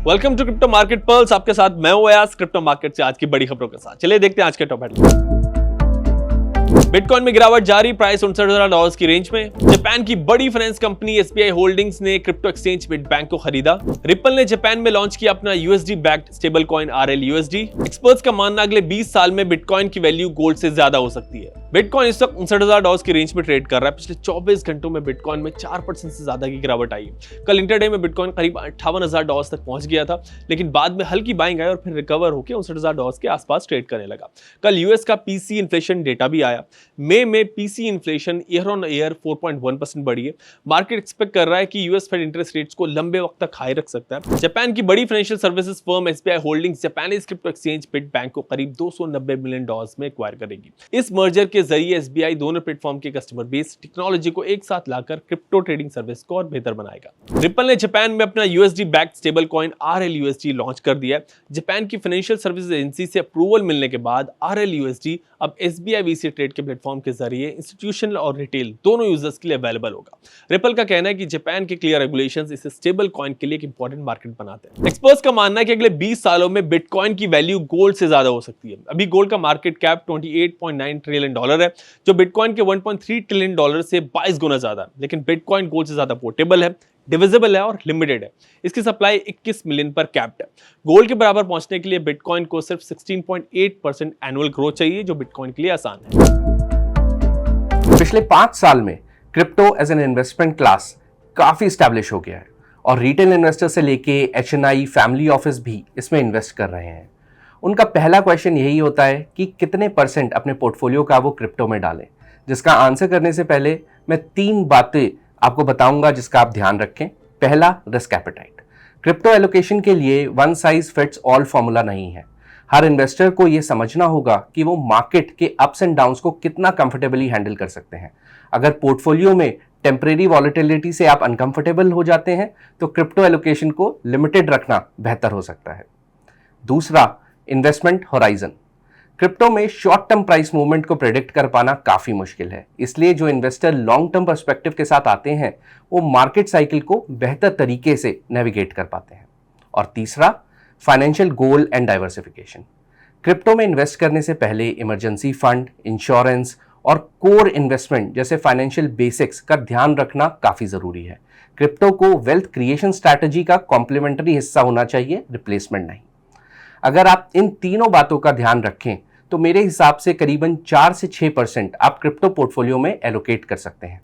Welcome to crypto market pulse. आपके साथ मैं हूं अयाज, क्रिप्टो मार्केट से आज की बड़ी खबरों के साथ। चलिए देखते हैं आज के टॉप हेडलाइन। बिटकॉइन में गिरावट जारी, प्राइस $59,000 की रेंज में। जापान की बड़ी फाइनेंस कंपनी एसबीआई होल्डिंग्स ने क्रिप्टो एक्सचेंज बिटबैंक को खरीदा। रिपल ने जापान में लॉन्च किया अपना USD backed stable coin RLUSD। Experts का मानना अगले 20 साल में बिटकॉइन की वैल्यू गोल्ड से ज्यादा हो सकती है। बिटकॉइन इस वक्त $59,000 की रेंज में ट्रेड कर रहा है। पिछले 24 घंटों में बिटकॉइन में 4% से ज्यादा की गिरावट आई। कल इंटरडे में बिटकॉइन करीब $58,000 तक पहुंच गया था, लेकिन बाद में हल्की बाइंग आई और फिर रिकवर होकर $59,000 के आसपास ट्रेड करने लगा। कल यूएस का पीसी इन्फ्लेशन डेटा भी आया। मई में PC inflation year on year 4.1% बढ़ी है। मार्केट एक्सपेक्ट कर रहा है कि यूएस फेड इंटरेस्ट रेट्स को लंबे वक्त तक हाई रख सकता है। जापान की बड़ी financial services firm SBI holdings Japanese crypto exchange bitbank को करीब $290 मिलियन में एक्वायर करेगी। इस मर्जर के जरिए एसबीआई दोनों प्लेटफॉर्म के कस्टमर बेस टेक्नोलॉजी को एक साथ लाकर क्रिप्टो ट्रेडिंग सर्विस को और बेहतर बनाएगा। रिपल ने जापान में अपना USD backed stable coin RLUSD launch कर दिया है। जापान की फाइनेंशियल सर्विसेज एजेंसी से अप्रूवल मिलने के बाद RLUSD अब एसबीआई वीसी ट्रेड के प्लेटफॉर्म के जरिए इंस्टीट्यूशनल और रिटेल दोनों यूजर्स के लिए अवेलेबल होगा। रिपल का कहना है कि जापान के क्लियर रेगुलेशंस इसे स्टेबल कॉइन के लिए एक इंपॉर्टेंट मार्केट बनाते हैं। एक्सपर्ट्स का मानना है कि अगले 20 सालों में बिटकॉइन की वैल्यू गोल्ड से ज्यादा हो सकती है। अभी गोल्ड का मार्केट कैप $28.9 ट्रिलियन है, जो बिटकॉइन के $1.3 ट्रिलियन से 22 गुना ज्यादा है। लेकिन बिटकॉइन गोल्ड से ज्यादा पोर्टेबल है, डिविजिबल है और लिमिटेड है। इसकी सप्लाई 21 मिलियन पर कैप्ड है। गोल्ड के बराबर पहुंचने के लिए बिटकॉइन को सिर्फ 16.8% एनुअल ग्रोथ चाहिए, जो बिटकॉइन के लिए आसान है। पिछले 5 साल में crypto as an investment class काफी स्टैब्लिश हो गया है और रिटेल इन्वेस्टर से लेके HNI फैमिली ऑफिस भी इसमें इन्वेस्ट कर रहे हैं। उनका पहला क्वेश्चन यही होता है कि कितने % अपने पोर्टफोलियो का वो क्रिप्टो में डालें, जिसका आंसर करने से पहले मैं 3 बातें आपको बताऊंगा जिसका आप ध्यान रखें। पहला, रिस्क एपेटाइट। क्रिप्टो एलोकेशन के लिए one size fits all formula नहीं है। हर इन्वेस्टर को यह समझना होगा कि वो मार्केट के अप्स एंड डाउन्स को कितना कंफर्टेबली हैंडल कर सकते हैं। अगर पोर्टफोलियो में टेम्परेरी वॉलेटिलिटी से आप अनकंफर्टेबल हो जाते हैं तो क्रिप्टो एलोकेशन को लिमिटेड रखना बेहतर हो सकता है। दूसरा, इन्वेस्टमेंट होराइजन। क्रिप्टो में शॉर्ट टर्म प्राइस मूवमेंट को प्रेडिक्ट कर पाना काफी मुश्किल है, इसलिए जो इन्वेस्टर लॉन्ग टर्म पर्सपेक्टिव के साथ आते हैं वो मार्केट साइकिल को बेहतर तरीके से नेविगेट कर पाते हैं। और तीसरा, financial goal and diversification. Crypto में इन्वेस्ट करने से पहले इमरजेंसी फंड, इंश्योरेंस और कोर इन्वेस्टमेंट जैसे फाइनेंशियल बेसिक्स का ध्यान रखना काफी जरूरी है। क्रिप्टो को वेल्थ क्रिएशन स्ट्रैटेजी का कॉम्प्लीमेंट्री हिस्सा होना चाहिए, रिप्लेसमेंट नहीं। अगर आप इन तीनों बातों का ध्यान रखें तो मेरे हिसाब से करीबन 4 से 6% आप क्रिप्टो पोर्टफोलियो में एलोकेट कर सकते हैं।